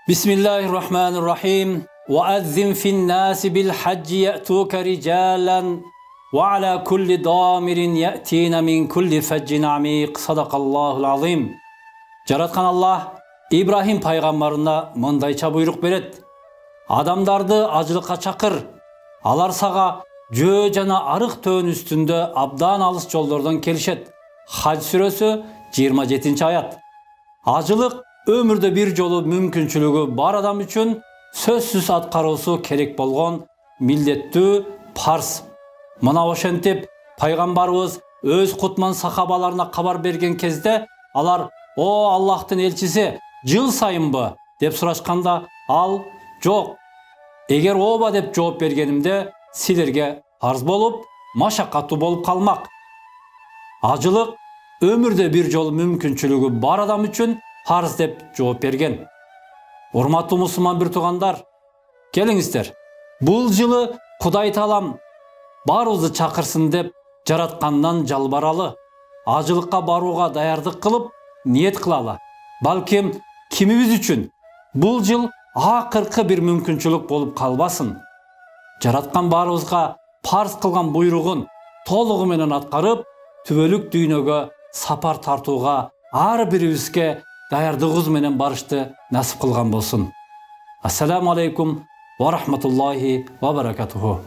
Bismillahirrahmanirrahim. وَأَذِّنْ فِي النَّاسِ بِالْحَجِّ يَأْتُوكَ رِجَالًا وَعَلَى كُلِّ ضَامِرٍ يَأْتِينَ مِنْ كُلِّ فَجٍّ عَمِيقٍ Sadaqallahul azim. Жараткан Аллах Ибрахим пайгамбарына мындайча буйрук берет. Адамдарды ажылыкка чакыр. Алар сага жөө жана арык төөн үстүндө абдан алыс жолдордон келишет. Хадж сүрөсү 27-аят. Ажылык өмүрдө бир жолу мүмкүнчүлүгү бар адам үчүн сөзсүз аткаруусу керек болгон милдеттүү парз. Мына ошентип пайгамбарыбыз өз кутман сахабаларына кабар берген кезде алар: "О Аллахтын элчиси, жыл сайынбы?" деп сурашканда ал: "Жок. Эгер ооба" деп жооп бергенимде силерге парз болуп, машакаттуу болуп калмак. Ажылык өмүрдө бир жолу мүмкүнчүлүгү бар адам үчүн парз деп жооп берген. Урматтуу мусулман бир туугандар, келиңиздер. Бул жылы Кудай Таалам баарыбызды чакырсын деп жараткандан жалбаралы. Ажылыкка барууга даярдык кылып, ниет кылалы. Балким кимибиз үчүн бул жыл акыркы бир мүмкүнчүлүк болуп калбасын. Жараткан баарыбызга парз кылган буйругун толугу менен аткарып, түбөлүк дүйнөгө сапар тартууга ар бирибизге даярдыгыбыз менен барышты насип кылган болсун. Ассаламу алейкум ва рахматуллахи ва баракатуху.